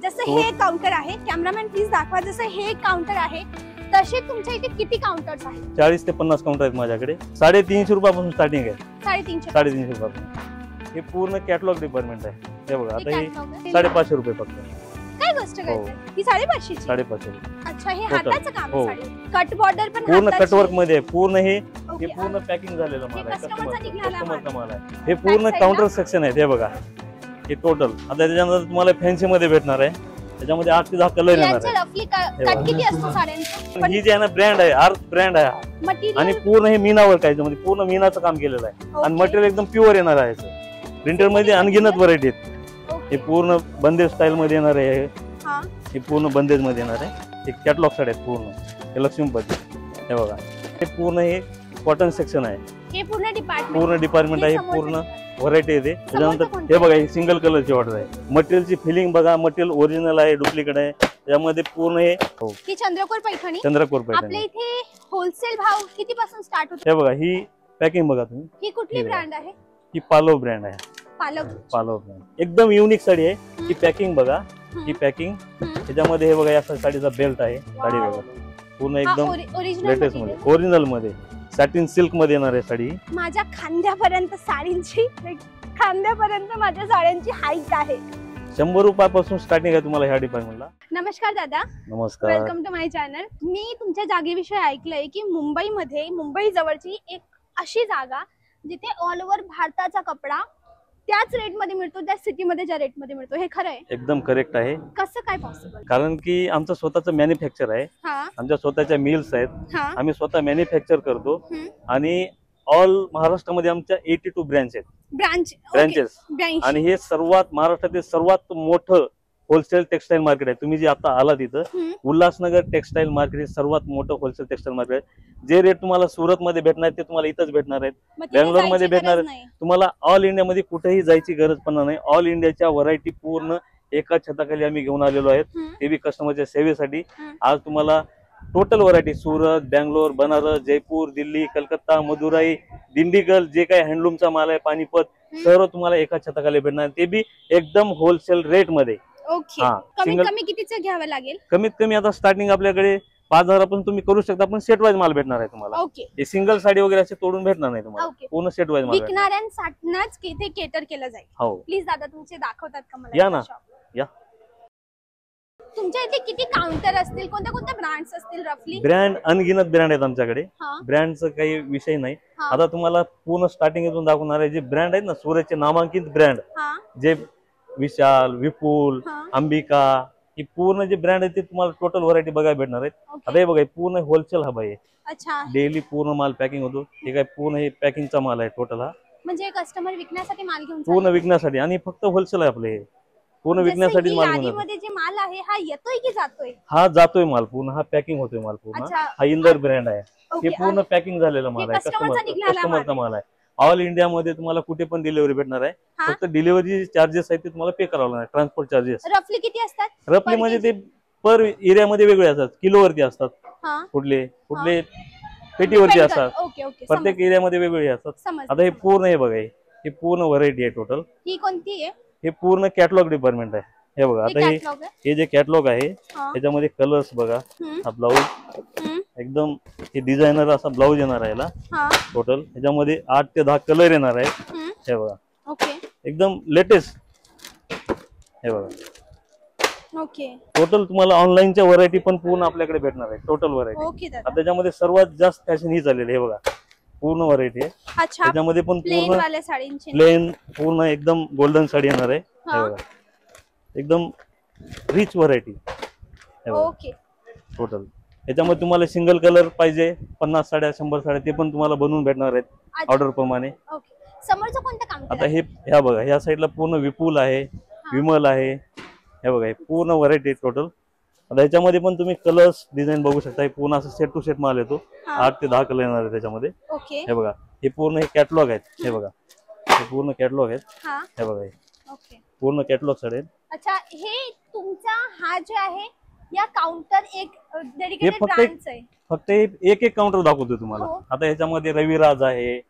जसं हे काउंटर आहे, कॅमेरामॅन प्लीज दाखवा, जसं हे काउंटर आहे तसे तुमच्या इथे किती काउंटर्स आहेत? 40 ते 50 काउंटर आहेत माझ्याकडे. 350 रुपयापासून स्टार्टिंग आहे. 350 रुपयापासून. हे पूर्ण कॅटलॉग डिपार्टमेंट आहे. हे बघा आता हे 550 रुपये फक्त. काय गोष्ट करताय? ही 550 ची? 550. अच्छा, हे हाताचं काम आहे साडी. कट बॉर्डर पण पूर्ण कट वर्क मध्ये आहे. पूर्ण हे पूर्ण पॅकिंग झालेलं माल आहे. कस्टमरचा माल आहे. हे पूर्ण काउंटर सेक्शन आहे. हे बघा हे टोटल. आता त्याच्यानंतर तुम्हाला फॅन्सी मध्ये भेटणार आहे. त्याच्यामध्ये 8 ते 10 कलर येणार आहे. कट किती असतो साड्यांचा? ही जी आहे ना ब्रँड आहे, आर्क ब्रँड आहे. आणि पूर्ण हे मीना वर्क आहे. म्हणजे पूर्ण मीनाचं काम केलेलं आहे. आणि मटेरियल एकदम प्युअर येणार आहे. प्रिंटर मध्ये अनगिनत व्हरायटी आहेत. हे पूर्ण बंदेज स्टाईल मध्ये येणार आहे. हे पूर्ण बंदेज मध्ये येणार आहे. हे कॅटलॉग साडी आहेत पूर्ण. हे लक्ष्मीपती. हे बघा हे पूर्ण हे कॉटन सेक्शन आहे. हे पूर्ण डिपार्टमेंट आहे. पूर्ण व्हरायटी येते. त्याच्यानंतर हे बघा ही सिंगल कलरची ऑर्डर आहे. मटेरियलची फिलिंग बघा. मटेरियल ओरिजिनल आहे, डुप्लिकेट आहे. त्यामध्ये पूर्ण हे चंद्रकोर पैठणी. आपल्या इथे होलसेल भाव किती पासून स्टार्ट होतो? हे बघा ही पॅकिंग बघा तुम्ही. ही कुठली ब्रँड आहे? ही पालव ब्रँड आहे. पालव ब्रँड एकदम युनिक साडी आहे. ही पॅकिंग बघा. ही पॅकिंग त्याच्यामध्ये हे बघा या साडीचा बेल्ट आहे. साडी बघा पूर्ण एकदम लेटेस्ट मध्ये ओरिजिनल मध्ये सॅटिन सिल्क मध्ये येणार आहे साडी. माझ्या खांद्यापर्यंत साडींची खांद्यापर्यंत माझ्या साड्यांची हाईट आहे. 100 रुपयापासून स्टार्टिंग आहे तुम्हाला ह्या डिपार्टमेंटला. नमस्कार दादा. नमस्कार. Welcome to my channel. मी तुमच्या जागेविषयी ऐकलंय की मुंबईमध्ये, मुंबई जवळची एक अशी जागा जिथे ऑल ओव्हर भारताचा कपडा त्याच रेट मध्ये मिळतो, त्या सिटी मध्ये ज्या रेट मध्ये मिळतो. हे खरं आहे? एकदम करेक्ट आहे. कसं काय पॉसिबल? कारण की आमचं स्वतःचं मॅन्युफॅक्चर आहे. आमच्या स्वतःच्या मिल्स आहेत. आम्ही स्वतः मॅन्युफॅक्चर करतो. आणि ऑल महाराष्ट्रामध्ये आमच्या 82 ब्रँचेस. आणि हे सर्वात महाराष्ट्रातील सर्वात मोठं होलसेल टेक्सटाईल मार्केट आहे. तुम्ही जे आता आला तिथं उल्हासनगर टेक्सटाईल मार्केट सर्वात मोठं होलसेल टेक्सटाईल मार्केट आहे. जे रेट तुम्हाला सुरत मध्ये भेटणार ते तुम्हाला इथंच भेटणार आहेत. बँगलोर मध्ये भेटणार आहेत. तुम्हाला ऑल इंडिया मध्ये कुठेही जायची गरज पडणार नाही. ऑल इंडियाच्या व्हरायटी पूर्ण एका छताखाली आम्ही घेऊन आलेलो आहेत. ते बी कस्टमरच्या सेवेसाठी. आज तुम्हाला टोटल व्हरायटी सुरत, बँगलोर, बनारस, जयपूर, दिल्ली, कलकत्ता, मदुराई, दिंडीगल जे काही हँडलूमचा माल आहे, पानिपत, सर्व तुम्हाला एका छताखाली भेटणार. ते बी एकदम होलसेल रेट मध्ये. ओके. कमीत कमी कितीचं घ्यावं लागेल? कमीत कमी आता स्टार्टिंग आपल्याकडे 5,000 पासून तुम्ही करू शकता. पण सेट वाईज माल भेटणार आहे तुम्हाला. हे सिंगल साडी वगैरे असे तोडून भेटणार नाही तुम्हाला. पूर्ण सेट वाईज माल. विकणाऱ्यांसाठीच इथे केटर केलं जाईल. हो. प्लीज दादा तुमचे दाखवतात का मला? या ना या. तुमच्या इथे किती काउंटर असतील? कोणत्या कोणत्या ब्रँड्स असतील रफली? ब्रँड अनगिनत ब्रँड आहेत आमच्याकडे. ब्रँडचं काही विषय नाही. आता तुम्हाला पूर्ण स्टार्टिंग इथून दाखवणार आहे. जे ब्रँड आहेत ना सुरतचे नामांकित ब्रँड, जे विशाल, विपुल, अंबिका, ही पूर्ण जे ब्रँड आहे ते तुम्हाला टोटल व्हरायटी बघायला भेटणार आहेत. आता हे बघा पूर्ण होलसेल हब आहे. डेली पूर्ण माल पॅकिंग होतो. हे काय पूर्ण हे पॅकिंगचा माल आहे टोटल. हा म्हणजे कस्टमर विकण्यासाठी माल घेऊन पूर्ण विकण्यासाठी. आणि फक्त होलसेल आहे आपले. पूर्ण विकण्यासाठी माल घेऊन जे माल आहे हा येतोय की जातोय? हा जातोय माल पूर्ण. हा पॅकिंग होतोय माल पूर्ण. हा इंदर ब्रँड आहे. हे पूर्ण पॅकिंग झालेला माल आहे. कस्टमरचा माल आहे. ऑल इंडिया मध्ये तुम्हाला कुठे पण डिलिव्हरी भेटणार आहे. फक्त डिलिव्हरी चार्जेस आहेत ते तुम्हाला पे करावं लागणार. ट्रान्सपोर्ट चार्जेस रफली किती असतात? रफली म्हणजे ते पर एरिया मध्ये वेगळे असतात. किलोवरती असतात. कुठले कुठले पेटीवरती असतात. प्रत्येक एरिया मध्ये वेगवेगळे असतात. आता हे पूर्ण हे बघा हे पूर्ण व्हरायटी आहे टोटल. ही कोणती आहे? हे पूर्ण कॅटलॉग डिपार्टमेंट आहे. हे बघा आता हे जे कॅटलॉग आहे त्याच्यामध्ये कलर्स बघा. हा ब्लाऊज एकदम हे डिझायनर असा ब्लाऊज येणार आहे याला. टोटल ह्याच्यामध्ये 8 ते 10 कलर येणार आहे. हे बघा एकदम लेटेस्ट. हे बघा टोटल तुम्हाला ऑनलाईनच्या व्हरायटी पण पूर्ण आपल्याकडे भेटणार आहे. Total variety. त्याच्यामध्ये सर्वात जास्त फॅशन ही चाललेली. हे बघा पूर्ण व्हरायटी आहे. त्याच्यामध्ये पण पूर्ण प्लेन पूर्ण एकदम गोल्डन साडी येणार आहे. हे बघा एकदम रिच व्हरायटी. टोटल याच्यामध्ये तुम्हाला सिंगल कलर पाहिजे 50 साड्या 100 साड्या ते पण तुम्हाला बनवून भेटणार आहेत ऑर्डर प्रमाणे. आता हे ह्या बघा ह्या साईडला पूर्ण विपुल आहे, विमल आहे. हे बघा हे पूर्ण व्हरायटी टोटल. आता ह्याच्यामध्ये पण तुम्ही कलर्स डिझाईन बघू शकता. हे पूर्ण असं सेट टू सेट माल येतो. 8 ते 10 कलर येणार आहे त्याच्यामध्ये. हे बघा हे पूर्ण हे कॅटलॉग आहेत. हे बघा हे पूर्ण कॅटलॉग आहेत. हे बघा हे पूर्ण कॅटलॉग साडे. अच्छा हे तुमचा हा जे आहे या काउंटर एक डेडिकेटेड ब्रांच आहे. फक्त एक एक काउंटर दाखवतो तुम्हाला. आता ह्याच्यामध्ये रविराज आहे,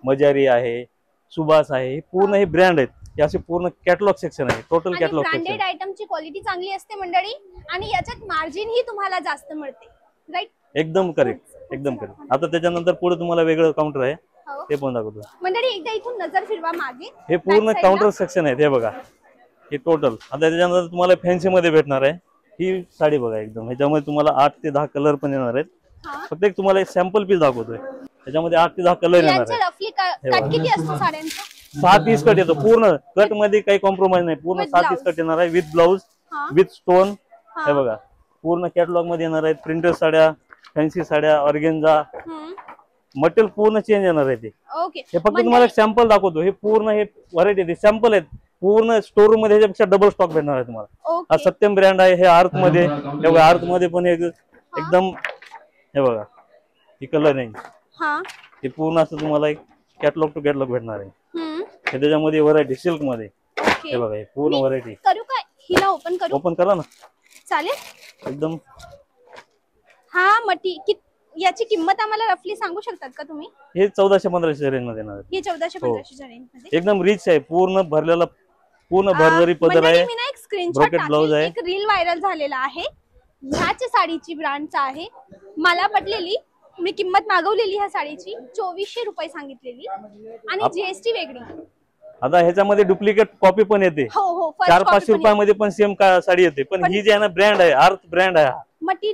मजारी आहे, सुभाष आहे. पूर्ण हे ब्रँड आहेत. हे असे पूर्ण कॅटलॉग सेक्शन आहे, टोटल कॅटलॉग सेक्शन. ब्रँडेड आयटमची क्वालिटी चांगली असते मंडळी आणि याच्यात मार्जिन ही तुम्हाला जास्त मिळते, राईट? एकदम करेक्ट, एकदम करेक्ट. आता त्याच्यानंतर पुढे तुम्हाला वेगळं काउंटर आहे, ते पण दाखवतो मंडळी. एकदा इथून नजर फिरवा मागे, हे पूर्ण काउंटर सेक्शन आहे. हे बघा, हे टोटल. आता त्याच्यानंतर तुम्हाला फॅन्सी मध्ये भेटणार आहे ही साडी बघा एकदम. ह्याच्यामध्ये तुम्हाला 8 ते 10 कलर पण येणार आहेत. फक्त तुम्हाला एक सॅम्पल पीस दाखवतोय, त्याच्यामध्ये 8 ते 10 कलर येणार आहेत. रफली कट किती असतो साड्यांचा? 6 पीस कट येतो पूर्ण. कट मध्ये काही कॉम्प्रोमाइज नाही, पूर्ण 6 पीस कट येणार आहे विथ ब्लाउज, विथ स्टोन. हे बघा पूर्ण कॅटलॉग मध्ये येणार आहेत. प्रिंटेड साड्या, फॅन्सी साड्या, ऑर्गेन्झा, मटेरियल पूर्ण चेंज येणार आहे ते. हे फक्त तुम्हाला सॅम्पल दाखवतो. हे पूर्ण हे व्हरायटी सॅम्पल आहेत. पूर्ण स्टोर रूम मध्ये ह्याच्यापेक्षा डबल स्टॉक भेटणार आहे तुम्हाला. हा सत्यम ब्रँड आहे. हे आर्थ मध्ये, हे बघा आर्थ मध्ये पण एकदम, हे बघा ही कलर आहे. हे पूर्ण असं तुम्हाला एक कॅटलॉग टू कॅटलॉग भेटणार आहे. हे त्याच्यामध्ये व्हरायटी सिल्क मध्ये. हे बघा हे पूर्ण व्हरायटी. करू काय हिला ओपन करू? ओपन करा ना, चालेल एकदम. हा मटी याची किंमत आम्हाला रफली सांगू शकतात का तुम्ही? हे 1400-1500 रेंज मध्ये येणार आहे. हे 1400-1500 रेंज मध्ये एकदम रिच आहे, पूर्ण भरलेला, पूर्ण भरजरी पदर आहे. मी ना एक स्क्रीनशॉट टाकला, एक रील व्हायरल झालेला आहे, ह्याच साडीची ब्रँडचा आहे. मला पटलेली, मी किंमत मागवलेली ह्या साडीची 2400 रुपये सांगितलेली आणि जीएसटी वेगळी. आता ह्याच्यामध्ये डुप्लिकेट कॉपी पण येते. 400-500 रुपयामध्ये पण सेम साडी येते. पण ही जी आहे ना ब्रँड आहे, आर्थ ब्रँड आहे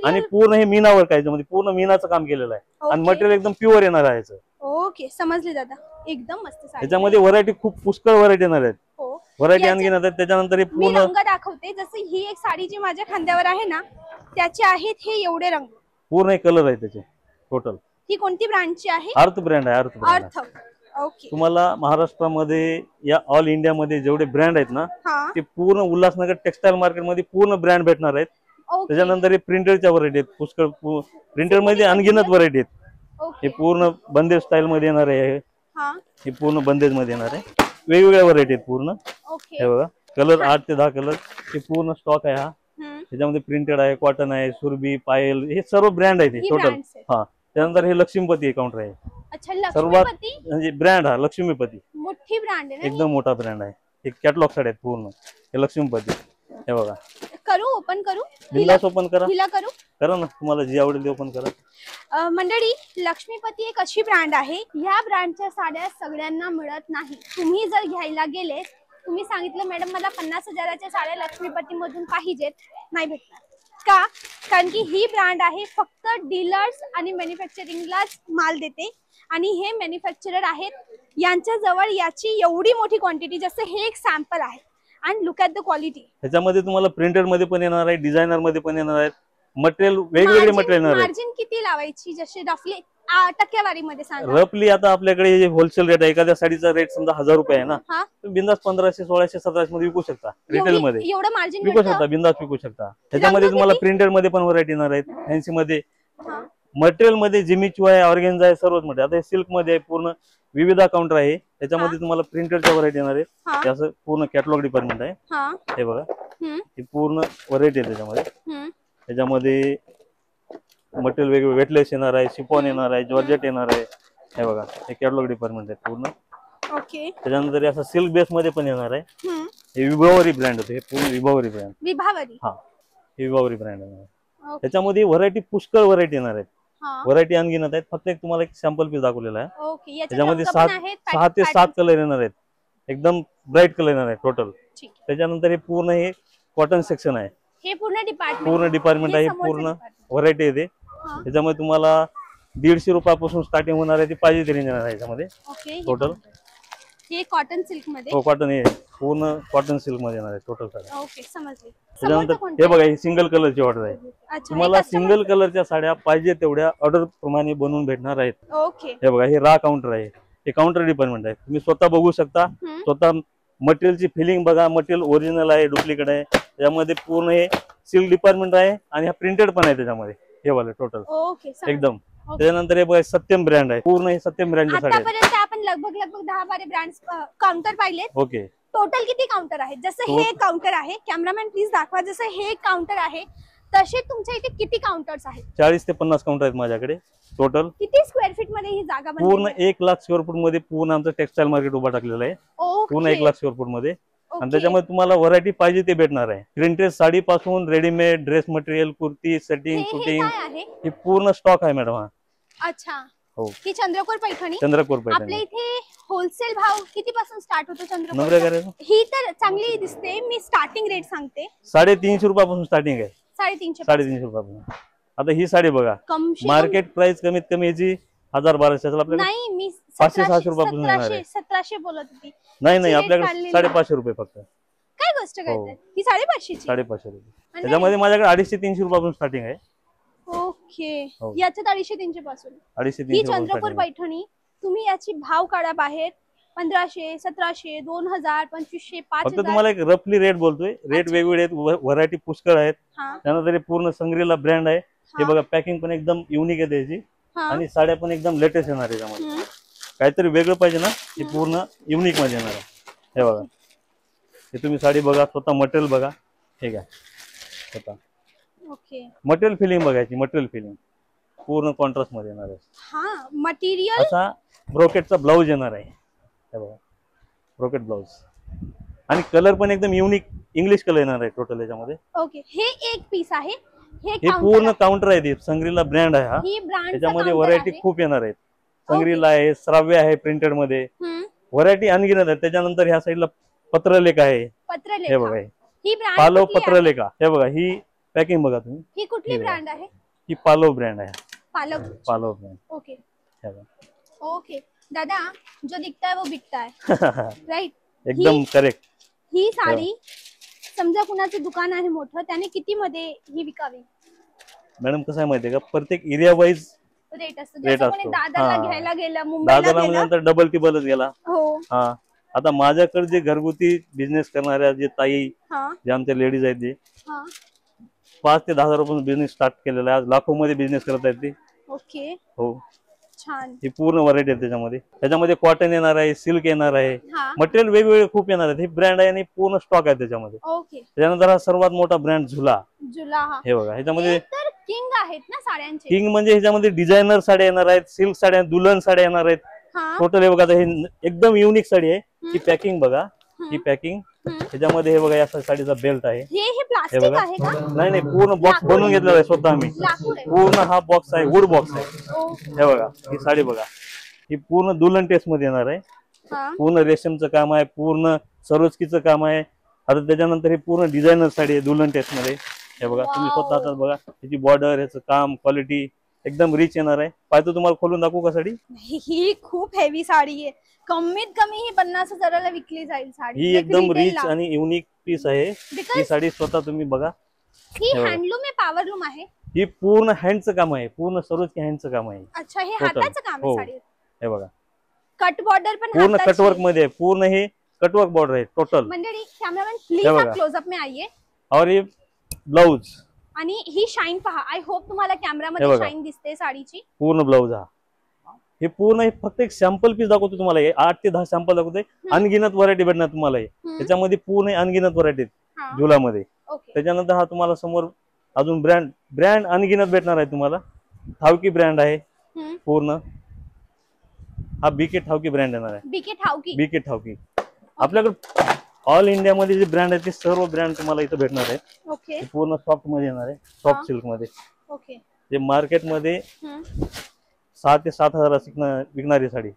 आणि पूर्ण हे मीनावर काय पूर्ण मीनाचं काम केलेलं आहे आणि मटेरियल एकदम प्युअर येणार आहे. ओके, समजले दादा, एकदम मस्त साडी. त्याच्यामध्ये व्हरायटी खूप पुष्कळ व्हरायटी येणार आहेत. व्हरायटी आणखी येणार आहेत. त्याच्यानंतर हे पूर्ण रंग दाखवते. जसं ही एक साडी जी माझ्या खांद्यावर आहे ना, त्याचे आहेत हे एवढे रंग. पूर्ण एक कलर आहे त्याचे टोटल. ही कोणती ब्रँडची आहे? आर्थ ब्रँड आहे. आर्थ. ओके. तुम्हाला महाराष्ट्रामध्ये या ऑल इंडिया मध्ये जेवढे ब्रँड आहेत ना, ते पूर्ण उल्हासनगर टेक्सटाईल मार्केट मध्ये पूर्ण ब्रँड भेटणार आहेत. त्याच्यानंतर हे प्रिंटरच्या व्हरायटी आहेत पुष्कळ. प्रिंटर मध्ये अनगिनत व्हरायटी आहेत. हे पूर्ण बंदेज स्टाईल मध्ये येणार आहे. हे पूर्ण बंदेज मध्ये येणार आहे. वेगवेगळ्या व्हरायटी आहेत पूर्ण. हे बघा कलर 8 ते 10 कलर. हे पूर्ण स्टॉक आहे. हा त्याच्यामध्ये प्रिंटेड आहे, कॉटन आहे, सुरभी, पायल, हे सर्व ब्रँड आहे टोटल. हा त्यानंतर हे लक्ष्मीपती काउंटर आहे. सर्वात म्हणजे ब्रँड हा लक्ष्मीपती, मोठी ब्रँड आहे, एकदम मोठा ब्रँड आहे. हे कॅटलॉग साडी आहेत पूर्ण. हे लक्ष्मीपती. हे बघा, करू ओपन करू? बिंदास ओपन करा. हिला करू? करा ना, तुम्हाला जी आवडेल ते ओपन करा. मंडळी, लक्ष्मीपती एक अशी ब्रँड आहे, ह्या ब्रँडच्या साड्या सगळ्यांना मिळत नाही. तुम्ही जर घ्यायला गेले, तुम्ही सांगितलं मॅडम मला 50,000च्या साड्या लक्ष्मीपती मधून पाहिजेत, नाही भेटणार. का? कारण की ही ब्रँड आहे फक्त डीलर्स आणि मॅन्युफॅक्चरिंगलाच माल देते आणि हे मॅन्युफॅक्चरर आहेत. यांच्या जवळ याची एवढी मोठी क्वांटिटी, जसं हे एक सॅम्पल आहे. आणि लुक ॲट द क्वालिटी. ह्याच्यामध्ये तुम्हाला प्रिंटेड मध्ये पण येणार आहे, डिझायनर मध्ये पण येणार आहेत. मटेरियल वेगवेगळे मटेरियल येणार आहे. मार्जिन किती लावायची, जसे रफली टक्केवारी मध्ये सांगा? रफली आता आपल्याकडे होलसेल रेट आहे. एखाद्या साडीचा रेट समजा 1000 रुपये आहे ना, बिंदास 1500, 1600, 1700 मध्ये विकू शकता. रिटेल मध्ये एवढं मार्जिन विकू शकता, बिंदास विकू शकता. ह्याच्यामध्ये तुम्हाला प्रिंटेड मध्ये पण व्हरायटी येणार आहेत, फॅन्सी मध्ये, मटेरियल मध्ये जिमिचू आहे, ऑर्गेन्झा आहे, सर्वच मध्ये. आता हे सिल्क मध्ये आहे, पूर्ण विविध काउंटर आहे. त्याच्यामध्ये तुम्हाला प्रिंटेडच्या व्हरायटी येणार आहे. असं पूर्ण कॅटलॉग डिपार्टमेंट आहे. हे बघा, ही पूर्ण व्हरायटी आहे त्याच्यामध्ये. त्याच्यामध्ये मटेरियल वेगवेगळे वेटलेस येणार आहे, शिफॉन येणार आहे, जॉर्जेट येणार आहे. हे बघा, हे कॅटलॉग डिपार्टमेंट आहे पूर्ण. त्याच्यानंतर असं सिल्क बेस मध्ये पण येणार आहे. हे विभावरी ब्रँड होते, हे पूर्ण विभावरी ब्रँड. विभावरी, हा हे विभावरी ब्रँड आहे. त्याच्यामध्ये व्हरायटी पुष्कळ व्हरायटी येणार आहेत. व्हरायटी अनगिनत आहेत. फक्त एक तुम्हाला एक सॅम्पल पीस दाखवलेला आहे. त्याच्यामध्ये 6 ते 7 कलर येणार आहेत. एकदम ब्राईट कलर येणार आहे टोटल. त्याच्यानंतर हे पूर्ण हे कॉटन सेक्शन आहे. हे पूर्ण डिपार्टमेंट आहे. पूर्ण व्हरायटी येते. त्याच्यामध्ये तुम्हाला 150 रुपयापासून स्टार्टिंग होणार आहे. ती पाहिजे तरी येणार आहे याच्यामध्ये टोटल. हे कॉटन सिल्क मध्ये, हो कॉटन, हे पूर्ण कॉटन सिल्क मध्ये येणार आहे टोटल साड्या. ओके, समजले. त्याच्यानंतर हे बघा, ही सिंगल कलरची ऑर्डर आहे. तुम्हाला सिंगल कलरच्या साड्या पाहिजे तेवढ्या ऑर्डर प्रमाणे बनवून भेटणार आहेत. ओके. हे बघा, हे रा काउंटर आहे. हे काउंटर डिपार्टमेंट आहे. तुम्ही स्वतः बघू शकता. स्वतः मटेरियलची फिलिंग बघा. मटेरियल ओरिजिनल आहे, डुप्लिकेट आहे. त्यामध्ये पूर्ण हे सिल्क डिपार्टमेंट आहे आणि हा प्रिंटेड पण आहे त्याच्यामध्ये. हे वाले टोटल एकदम. त्याच्यानंतर हे बघा, सत्यम ब्रँड आहे. पूर्ण हे सत्यम ब्रँडच्या साड्या. आतापर्यंत आपण लगभग 10-12 ब्रँड्स काउंटर पाहिले. ओके. टोटल किती काउंटर आहेत? जसं हे काउंटर आहे, कॅमेरामॅन प्लीज दाखवा. जसं हे काउंटर आहे, तसे तुमच्या इथे किती काउंटर्स आहेत? 40 ते 50 काउंटर आहेत माझ्याकडे टोटल. किती स्क्वेअर फीट मध्ये ही जागा बनली? पूर्ण 1 लाख स्क्वेअर फूट मध्ये पूर्ण आमचं टेक्सटाईल मार्केट उभा टाकलेलं आहे. पूर्ण 1 लाख स्क्वेअर फूट मध्ये. आणि त्याच्यामध्ये तुम्हाला व्हरायटी पाहिजे ते भेटणार आहे. प्रिंटेड साडी पासून readymade dress material, kurti, setting, shooting, हे पूर्ण स्टॉक आहे मॅडम. हा अच्छा. हो. ही चंद्रकोर पैठणी. चंद्रकोर पैठणी. आपल्या इथे होलसेल भाव किती पासून स्टार्ट होतो चंद्रकोर? ही तर चांगली दिसते. मी स्टार्टिंग रेट सांगते. 350 रुपयापासून स्टार्टिंग आहे. 350 रुपयापासून. आता ही साडी बघा, मार्केट प्राइस कमीत कमी याची 1000-1200 आपल्याला. नाही, मी 500-600 रुपयापासून येणार आहे. 1700 बोलत होती. नाही आपल्याकडे 550 रुपये फक्त. काय गोष्ट करताय? ही 550 ची. 550 रुपये. त्याच्यामध्ये माझ्याकडे 250-300 रुपयापासून स्टार्टिंग आहे. ओके. याच्यात 250-300 पासून. ही चंद्रकोर पैठणी तुम्ही याची भाव काढा बाहेर. 1500, 1700, 2000, 2500, 5000. फक्त तुम्हाला एक रफली रेट बोलतोय. रेट वेगवेगळे आहेत, व्हरायटी पुष्कळ आहेत. त्यानंतर पूर्ण संग्रीला ब्रँड आहे. हे बघा, पॅकिंग पण एकदम युनिक आहे त्याची. आणि साड्या पण एकदम लेटेस्ट येणार आहे. त्यामध्ये काहीतरी वेगळं पाहिजे ना, हे पूर्ण युनिक मध्ये येणार आहे. हे बघा, हे तुम्ही साडी बघा, स्वतः मटेरियल बघा. ठीक आहे, स्वतः मटेरियल फिलिंग बघायची. मटेरियल फिलिंग पूर्ण कॉन्ट्रास्ट मध्ये येणार आहे. मटेरियल असा ब्रोकेटचा ब्लाऊज येणार आहे. हे बघा, ब्रोकेट ब्लाऊज. आणि कलर पण एकदम युनिक इंग्लिश कलर येणार आहे टोटल याच्यामध्ये. ओके. हे एक पीस आहे. हे पूर्ण काउंटर आहे. संग्रीला ब्रँड आहे हा. त्याच्यामध्ये व्हरायटी खूप येणार आहेत. संग्रीला आहे, श्राव्य आहे प्रिंटेड मध्ये. व्हरायटी अनगिनत आहे. त्याच्यानंतर ह्या साईडला पत्रलेख आहे. हे बघा, पालव पत्रलेखा. हे बघा, ही पॅकिंग बघा तुम्ही. ही कुठली ब्रँड आहे? ही पालव ब्रँड आहे. पालव ब्रँड. Okay okay. दादा, जो दिखता है वो बिकता है. राइट. एकदम करेक्ट. ही साडी समजा कुणाचं दुकान आहे मोठं, त्याने किती मध्ये ही विकावी? मॅडम कसं आहे माहितीये का, प्रत्येक एरिया वाईज रेट असतो. दादाला घ्यायला गेला, मुंबईला गेला, डबल टिबलच गेला. हो. आता माझ्याकडे जे घरगुती बिझनेस करणाऱ्या जे ताई, जे आमच्या लेडीज आहेत, जे 5 ते 10 हजारापासून बिझनेस स्टार्ट केलेला आहे. आज लाखो मध्ये बिझनेस करत आहेत ते. ओके. हो, छान. ही पूर्ण व्हरायटी आहे त्याच्यामध्ये. त्याच्यामध्ये कॉटन येणार आहे, सिल्क येणार आहे, मटेरियल वेगवेगळे खूप येणार आहेत. ही ब्रँड आहे आणि पूर्ण स्टॉक आहे त्याच्यामध्ये. त्याच्यानंतर हा सर्वात मोठा ब्रँड झुला. हे बघा, ह्याच्यामध्ये किंग आहेत ना साड्यांचे. किंग म्हणजे ह्याच्यामध्ये डिझायनर साड्या येणार आहेत, सिल्क साड्या, दुल्हन साड्या येणार आहेत. टोटल हे बघा, हे एकदम युनिक साडी आहे. ही पॅकिंग बघा, ही पॅकिंग. ह्याच्यामध्ये हे बघा, या साडीचा बेल्ट आहे. हे बघा, नाही, पूर्ण बॉक्स बनवून घेतलेला आहे स्वतः आम्ही. पूर्ण हा बॉक्स आहे, वुड बॉक्स आहे. हे बघा, ही साडी बघा, ही पूर्ण दुल्हन टेस्ट मध्ये येणार आहे. पूर्ण रेशमचं काम आहे, पूर्ण सरोजकीचं काम आहे. आता त्याच्यानंतर हे पूर्ण डिझायनर साडी आहे दुल्हन टेस्ट मध्ये. हे बघा, तुम्ही स्वतः आता बघा, त्याची बॉर्डर, ह्याचं काम, क्वालिटी एकदम रिच येणार आहे. पाहिजे तुम्हाला खोलून दाखवू का साडी? ही खूप हेवी साडी आहे. कमीत कमी ही 50,000ला विकली जाईल साडी. ही एकदम रिच आणि युनिक पीस आहे. ही साडी स्वतः तुम्ही बघा. ही हँडलूम आहे, पॉवरलूम आहे. ही पूर्ण हँडचं काम आहे, पूर्ण सरोजकी हँडचं काम आहे. अच्छा, हे हाताचं काम आहे साडी. हे बघा, कट बॉर्डर पण पूर्ण कटवर्क मध्ये आहे. पूर्ण हे कटवर्क बॉर्डर आहे टोटल. मंडळी, कॅमेरामॅन प्लीज आप क्लोजअप में आइए. और ये ब्लाउज आणि ही शाईन पहा. आय होप तुम्हाला कॅमेरामध्ये शाईन दिसते साडीची. पूर्ण ब्लाउज हा. हे पूर्ण फक्त एक सॅम्पल पीस दाखवतो तुम्हाला. 8 ते 10 सॅम्पल दाखवतोय. अनगिनत व्हरायटी भेटणार तुम्हाला. त्याच्यामध्ये पूर्ण अनगिनत व्हरायटी झुलामध्ये. त्याच्यानंतर हा तुम्हाला समोर अजून ब्रँड अनगिनत भेटणार आहे तुम्हाला. ठावकी ब्रँड आहे पूर्ण. हा बीके ठावकी ब्रँड येणार आहे. बीके ठावकी. आपल्याकडे ऑल इंडिया मध्ये जे ब्रँड आहे ते सर्व ब्रँड तुम्हाला इथे भेटणार आहे. पूर्ण सॉफ्ट मध्ये येणार आहे, सॉफ्ट सिल्क मध्ये. जे मार्केट मध्ये 6 ते 7 हजार विकणारी साडी.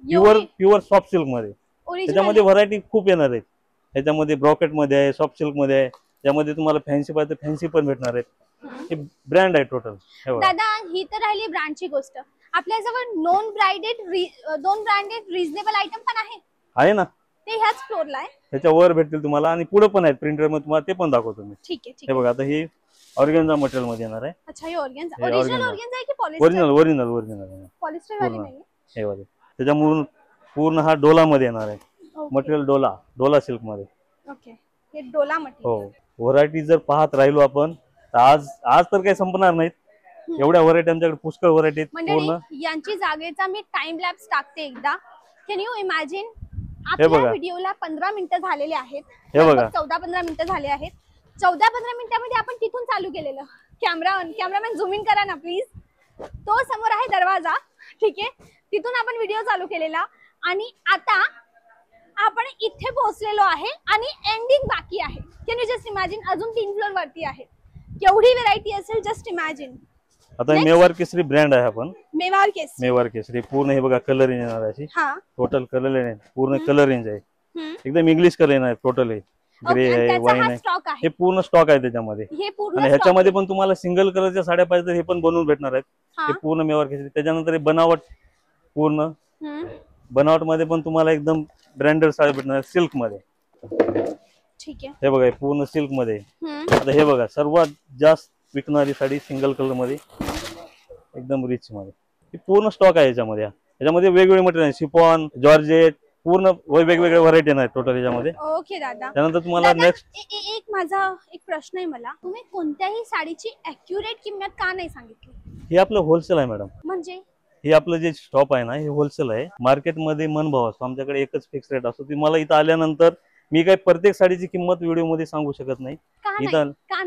प्युअर सॉफ्ट सिल्क मध्ये. त्याच्यामध्ये व्हरायटी खूप येणार आहेत. त्याच्यामध्ये ब्रॉकेट मध्ये आहे, सॉफ्ट सिल्क मध्ये आहे. त्यामध्ये तुम्हाला फॅन्सी पाहिजे फॅन्सी पण भेटणार आहेत. हे ब्रँड आहे टोटल. दादा, ही तर राहिली ब्रँडची गोष्ट. आपल्याजवळ दोन ब्रँडेड रिजनेबल आयटम पण आहे ना. ते ह्याच फ्लोअरला आहे. त्याच्यावर भेटतील तुम्हाला. आणि पुढे पण आहेत प्रिंटर मध्ये, तुम्हाला ते पण दाखवतो मी. ठीक आहे. हे बघा, आता ही ऑर्गेन्झा मटेरियल मध्ये येणार आहे. अच्छा, हे ऑर्गेन्झा. ओरिजिनल ऑर्गेन्झा आहे की पॉलिस्टर? ओरिजिनल पॉलिस्टर वाली नाही. हे वाले. त्याच्यामुळे पूर्ण हा डोला मध्ये येणार आहे. मटेरियल डोला सिल्क मध्ये. ओके, हे डोला मटेरियल. हो, व्हरायटी जर पाहत राहिलो आपण आज तर काही संपणार नाहीत. एवढ्या व्हरायटी आमच्याकडे पुष्कळ व्हरायटी आहेत. पूर्ण यांची जागेचा मी टाइम लॅप्स टाकते एकदा. Can you imagine? आपल्या व्हिडिओला 15 मिनिटं झालेले आहेत. 14-15 मिनिटं झाले आहेत. 14-15 मिनिटांमध्ये आपण तिथून चालू केलेलं. कॅमेरामॅन झूम इन करा ना प्लीज. तो समोर आहे दरवाजा. ठीक आहे, तिथून आपण व्हिडिओ चालू केलेला. आणि आता आपण इथे पोहोचलेलो आहे आणि एंडिंग बाकी आहे. कॅन यू जस्ट इमॅजिन, अजून 3 फ्लोर वरती आहे. केवढी व्हरायटी असेल, जस्ट इमॅजिन. आता मेवार केसरी ब्रँड आहे आपण. मेवार केसरी पूर्ण हे बघा कलर रेंज येणार आहे. टोटल कलर रेंज पूर्ण कलर रेंज आहे. एकदम इंग्लिश कलर येणार टोटल. आहे ग्रे आहे, वाईन आहे, हे पूर्ण स्टॉक आहे त्याच्यामध्ये. आणि ह्याच्यामध्ये पण तुम्हाला सिंगल कलरच्या साड्या पाहिजे हे पण बनवून भेटणार आहेत. हे पूर्ण मेवार केसरी. त्याच्यानंतर बनावट पूर्ण बनावट मध्ये पण तुम्हाला एकदम ब्रँडेड साडी भेटणार सिल्क मध्ये. ठीक आहे. हे बघा पूर्ण सिल्क मध्ये. आता हे बघा सर्वात जास्त विकणारी साडी सिंगल कलर मध्ये एकदम रिच मध्ये. पूर्ण स्टॉक आहे याच्यामध्ये. याच्यामध्ये वेगवेगळे मटेरियल, शिफॉन, जॉर्जेट, पूर्ण वेगवेगळे व्हरायटी आहेत टोटल याच्यामध्ये. ओके दादा. त्यानंतर तुम्हाला नेक्स्ट माझा एक प्रश्न आहे. मला तुम्ही कोणत्याही साडीची ॲक्युरेट किंमत का नाही सांगितली? हे आपलं होलसेल आहे मॅडम. म्हणजे हे आपलं जे शॉप आहे ना हे होलसेल आहे. मार्केटमध्ये मन भाव असतो, आमच्याकडे एकच फिक्स रेट असतो. तुम्हाला इथं आल्यानंतर मी काही प्रत्येक साडीची किंमत व्हिडिओ मध्ये सांगू शकत नाही.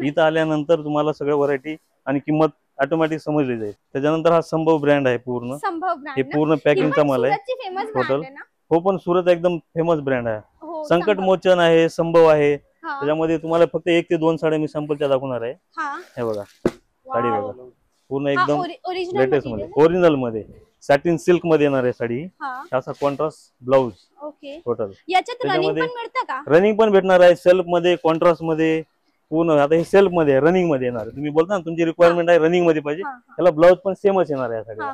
इथं आल्यानंतर तुम्हाला सगळं व्हरायटी आणि किंमत ऑटोमॅटिक समजली जाईल. त्याच्यानंतर हा संभव ब्रँड आहे पूर्ण. हे पूर्ण पॅकिंगचा माल आहे टोटल. हो पण सुरत एकदम फेमस ब्रँड आहे. संकट मोचन आहे, संभव आहे. त्याच्यामध्ये तुम्हाला फक्त 1 ते 2 साड्या मी सॅम्पलच्या दाखवणार आहे. हे बघा साडी बघा पूर्ण एकदम लेटेस्ट मध्ये ओरिजिनल मध्ये सॅटिन सिल्क मध्ये येणार आहे साडी. असा कॉन्ट्रास्ट ब्लाउज टोटल. याच्यात रनिंग पण मिळतं का? रनिंग पण भेटणार आहे सेल्फ मध्ये, कॉन्ट्रास्ट मध्ये पूर्ण. आता हे सेल्फ मध्ये रनिंग मध्ये येणार आहे. तुम्ही बोलता ना तुमची रिक्वायरमेंट आहे रनिंग मध्ये पाहिजे, त्याला ब्लाउज पण सेमच येणार आहे सगळं.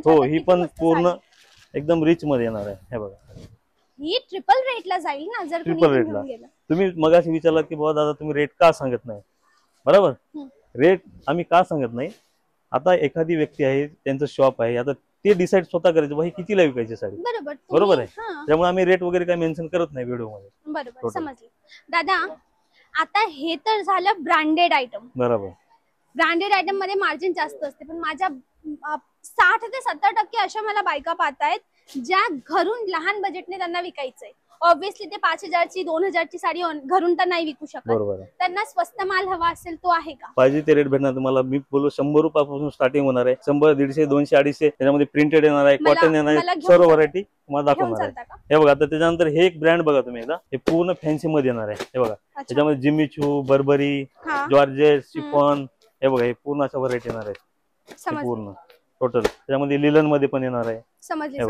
हो ही पण पूर्ण एकदम रिच मध्ये येणार आहे. हे बघा ही ट्रिपल रेटला जाईल ना जर ट्रिपल रेटला. तुम्ही मगाशी विचारलात की बाबा दादा तुम्ही रेट का सांगत नाही. बरोबर, रेट आम्ही का सांगत नाही. आता एखादी व्यक्ती आहे त्यांचं शॉप आहे, आता ते डिसाइड स्वतः करायचं बाबा कितीला विकायची साडी. बरोबर आहे. त्यामुळे आम्ही रेट वगैरे काही मेन्शन करत नाही व्हिडिओ मध्ये. बरोबर समजलं दादा. आता हे तर झालं ब्रँडेड आयटम. बरोबर. ब्रँडेड आयटम मध्ये मार्जिन जास्त असते, पण माझ्या 60 ते 70% अशा मला बायका पाहतायत ज्या घरून लहान बजेटने त्यांना विकायचंय. ऑब्विसली ते 5000ची 2000ची साडी घरून तर नाही विकू शकत. त्यांना स्वस्त माल हवा असेल तो आहे का? पाहिजे ते रेट भेटणार तुम्हाला. मी बोललो 100 रुपयापासून स्टार्टिंग होणार आहे. 100, 150, 200, 250 त्याच्यामध्ये प्रिंटेड येणार आहे, कॉटन येणार आहे, सर्व व्हरायटी तुम्हाला दाखवणार आहे. हे बघा. आता त्याच्यानंतर हे एक ब्रँड बघा तुम्ही एकदा. हे पूर्ण फॅन्सी मध्ये येणार आहे. हे बघा त्याच्यामध्ये जिम्मी चू, बर्बरी, जॉर्जेट, शिफॉन, हे बघा हे पूर्ण अशा व्हरायटी येणार आहे पूर्ण टोटल. त्याच्यामध्ये लिलन मध्ये पण येणार आहे. समजले.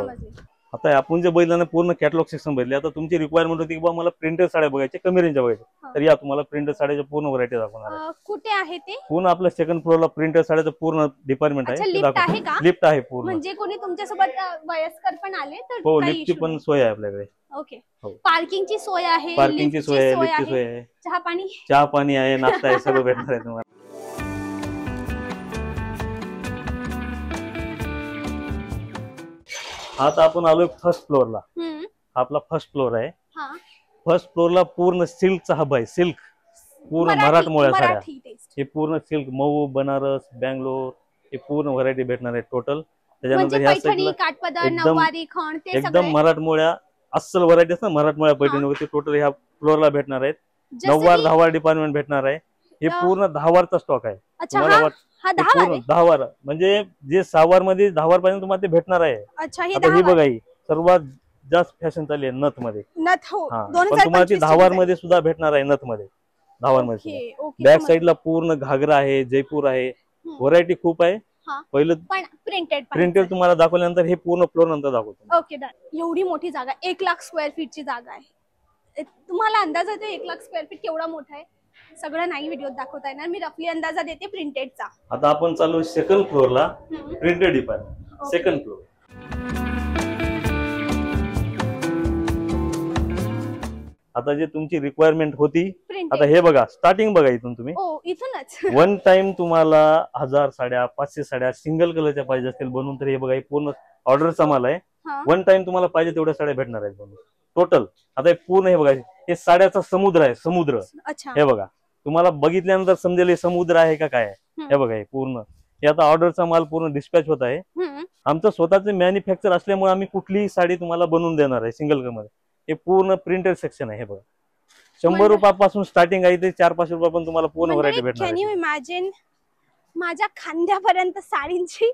आता आपण जे बघितलं ना पूर्ण कॅटलॉग सेक्शन बघितले. आता तुमची रिक्वायरमेंट होती की बाबा मला प्रिंटेड साड्या बघायच्या, कमी रेंजच्या बघायच्या, तर या तुम्हाला प्रिंटेड साड्याच्या पूर्ण व्हरायटी दाखवणार आहे. कुठे आहे ते? पूर्ण आपल्या सेकंड फ्लोअरला प्रिंटेड साड्याचं पूर्ण डिपार्टमेंट आहे. लिफ्ट आहे पूर्ण. म्हणजे कोणी तुमच्यासोबत वयस्कर पण आले तर हो लिफ्टची पण सोय आहे आपल्याकडे. ओके. पार्किंगची सोय आहे, पार्किंगची सोय आहे, लिफ्टची सोय आहे, चहा पाणी आहे, नाश्ता आहे, सगळं भेटणार आहे तुम्हाला. आता आपण आलोय फर्स्ट फ्लोअरला. हा आपला फर्स्ट फ्लोअर आहे. फर्स्ट फ्लोअरला पूर्ण सिल्कचा हब आहे. सिल्क पूर्ण मराठमोळ्या साड्या. हे पूर्ण सिल्क मऊ, बनारस, बँगलोर हे पूर्ण व्हरायटी भेटणार आहे टोटल. त्याच्यानंतर ह्या साईडला एकदम मराठमोळ्या अस्सल व्हरायटी असतात मराठमोळ्या पैठणी वगैरे टोटल ह्या फ्लोअरला भेटणार आहेत. 9वार 10वार डिपार्टमेंट भेटणार आहे. हे पूर्ण 10वारचा स्टॉक आहे. 10वार म्हणजे जे 6वार मध्ये 10वार पर्यंत तुम्हाला ते भेटणार आहे. आता ही बघा ही सर्वात जास्त फॅशन चालली आहे नथ मध्ये. पण तुम्हाला ती 10वार मध्ये सुद्धा भेटणार आहे. नथ मध्ये 10वार मध्ये बॅक साईडला पूर्ण घागरा आहे, जयपूर आहे, व्हरायटी खूप आहे. पहिलं प्रिंटेड तुम्हाला दाखवल्यानंतर हे पूर्ण फ्लोर नंतर दाखवतो. Okay done. एवढी मोठी जागा 1 लाख स्क्वेअर फीटची जागा आहे. तुम्हाला अंदाज येतो 1 लाख स्क्वेअर फीट केवढा मोठा आहे? सगळं नाही व्हिडिओ दाखवता येणार. मी रफली अंदाजा देते प्रिंटेडचा. आता आपण चालू सेकंड फ्लोअरला प्रिंटेड डिपार्टमेंट. Second floor. आता जे तुमची रिक्वायरमेंट होती आता हे बघा स्टार्टिंग बघा इथून तुम्ही. इथूनच वन टाइम तुम्हाला 1000 साड्या 500 साड्या सिंगल कलरच्या पाहिजे असतील बनवून तर हे बघा हे पूर्ण ऑर्डरचा माल आहे. वन टाइम तुम्हाला पाहिजे तेवढ्या साड्या भेटणार आहेत बनवून टोटल. आता हे पूर्ण हे बघा हे साड्याचा समुद्र आहे. समुद्र हे बघा तुम्हाला बघितल्यानंतर समजेल हे समुद्र आहे का काय. हे बघा हे पूर्ण हे आता ऑर्डरचा माल पूर्ण डिस्पॅच होत आहे. आमचं स्वतःचे मॅन्युफॅक्चर असल्यामुळे आम्ही कुठलीही साडी तुम्हाला बनवून देणार आहे सिंगल कलर मध्ये. हे पूर्ण प्रिंटेड सेक्शन आहे. हे बघा 100 रुपयापासून स्टार्टिंग आहे ते 400-500 रुपये पण तुम्हाला पूर्ण व्हरायटी भेटणार. कॅन यू इमॅजिन माझ्या खांद्यापर्यंत साडींची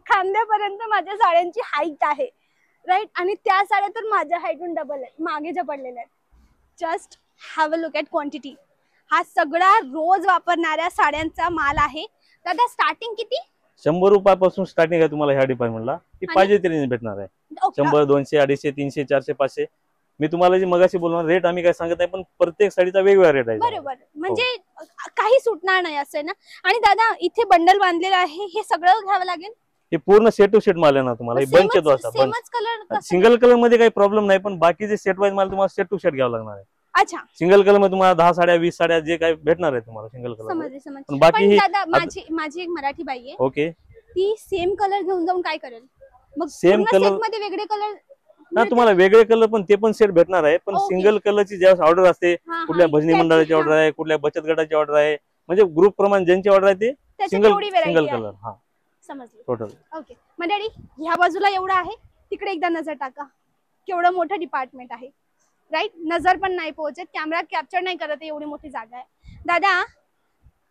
खांद्यापर्यंत माझ्या साड्यांची हाईट आहे. राईट. आणि त्या साड्या तर माझ्या हाईटून डबल आहेत, मागे ज्या पडलेल्या आहेत. Just have a look at quantity. हा सगळा रोज वापरणाऱ्या साड्यांचा माल आहे. दादा स्टार्टिंग किती? 100 रुपयापासून स्टार्टिंग आहे तुम्हाला ह्या डिपार्टमेंटला. ती पाहिजे तरी भेटणार आहे. 100, 200, 250, 300, 400, 500. मी तुम्हाला जी मगाशी बोलणार रेट आम्ही काय सांगत नाही, पण प्रत्येक साडीचा वेगवेगळा रेट आहे. बरोबर, म्हणजे काही सुटणार नाही असं आहे ना. आणि दादा इथे बंडल बांधलेलं आहे, हे सगळं घ्यावं लागेल? हे पूर्ण सेट टू सेट माल आहे ना तुम्हाला. बंच येतो असा. सिंगल कलर मध्ये काही प्रॉब्लेम नाही, पण बाकीचे सेट वाईज माल तुम्हाला सेट टू सेट घ्यावं लागणार आहे. अच्छा. सिंगल कलर मध्ये तुम्हाला 10 साड्या 20 साड्या जे काही भेटणार आहे तुम्हाला सिंगल कलर. समजले. बाकी दादा माझी एक मराठी बाई आहे. ओके. ती सेम कलर घेऊन जाऊन काय करेल मग? सेम कलर मध्ये वेगळे कलर ना तुम्हाला वेगळे कलर पण ते पण सेट भेटणार आहे. पण सिंगल कलरची ज्यावेळेस ऑर्डर असते, कुठल्या भजनी मंडळाची ऑर्डर आहे, कुठल्या बचत गटाची ऑर्डर आहे, म्हणजे ग्रुप प्रमाणे ज्यांची ऑर्डर आहे ते सिंगल कलर. हा समजले. टोटल. ओके मंडळी, ह्या बाजूला एवढं आहे, तिकडे एकदा नजर टाका. केवढं मोठं डिपार्टमेंट आहे, राईट. नजर पण नाही पोहोचत, कॅमेरा कॅप्चर नाही करत, एवढी मोठी जागा आहे. दादा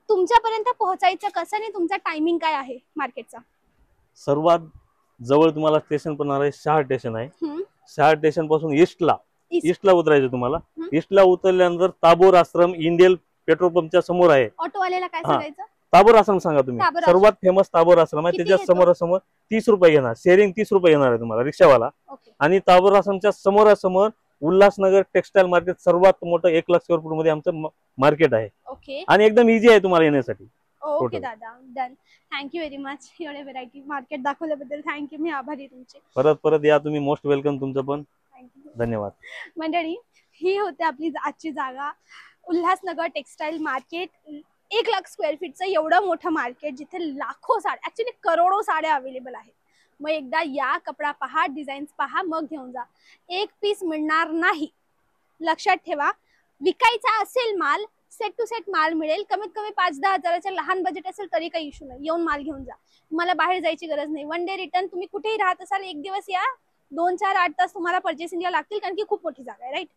तुमच्यापर्यंत पोहोचायचं कसं आणि तुमचा टायमिंग काय आहे मार्केटचा? सर्वात जवळ तुम्हाला स्टेशन पण आहे, शहा स्टेशन आहे. शहा स्टेशन पासून ईस्टला उतरायचं तुम्हाला. ईस्टला उतरल्यानंतर ताबोर आश्रम इंडियन पेट्रोल पंपच्या समोर आहे. ऑटोवाल्याला काय सांगायचं? ताबोर आश्रम सांगा तुम्ही. सर्वात फेमस ताबोर आश्रम आहे. त्याच्या समोरासमोर 30 रुपये घेणार, शेअरिंग 30 रुपये घेणार आहे तुम्हाला रिक्षावाला. आणि ताबोर आश्रमच्या समोरासमोर उल्हासनगर टेक्सटाईल मार्केट, सर्वात मोठं 1 लाख स्क्वेअर फूट मध्ये आमचं मार्केट आहे. आणि एकदम इझी आहे तुम्हाला येण्यासाठी. ओके दादा, डन. Thank you very much. एवढे व्हेरायटी मार्केट दाखवल्याबद्दल थँक्यू. मी आभारी तुमचे. परत या तुम्ही. मोस्ट वेलकम तुमचं पण. धन्यवाद. मंडळी, ही होते आपली आजची जागा, Ulhasnagar textile market. 1 lakh square फीटचं एवढं मोठं मार्केट, जिथे लाखो साड्या, ऍक्च्युली करोडो साड्या अवेलेबल आहेत. मग एकदा या, कपडा पहा, डिझाईन्स पहा, मग घेऊन जा. एक पीस मिळणार नाही, लक्षात ठेवा. विकायचा असेल माल, सेट टू सेट माल मिळेल. कमीत कमी 5-10 हजाराचं लहान बजेट असेल तरी काही इश्यू नाही, येऊन माल घेऊन जा. तुम्हाला बाहेर जायची गरज नाही. 1 डे रिटर्न. तुम्ही कुठेही राहत असाल, 1 दिवस या, 2-4-8 तास तुम्हाला पर्चेसिंगला लागतील, कारण की खूप मोठी जागा आहे, राईट.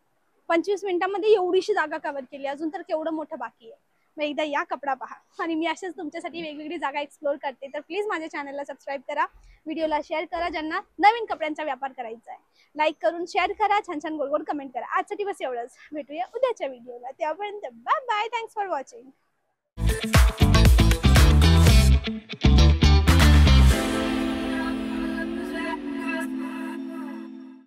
25 मिनिटांमध्ये एवढीशी जागा कव्हर केली, अजून तर केवढं मोठं बाकी आहे. मग एकदा या, कपडा पहा. आणि मी अशाच तुमच्यासाठी वेगवेगळी जागा एक्सप्लोर करते, तर प्लीज माझ्या चॅनलला सबस्क्राईब करा, व्हिडिओला शेअर करा. ज्यांना नवीन कपड्यांचा व्यापार करायचा आहे, लाईक करून शेअर करा, छान छान गोड गोड कमेंट करा. आजसाठी बस एवढंच. भेटूया उद्याच्या व्हिडिओला. तेव्हापर्यंत bye bye. Thanks for watching.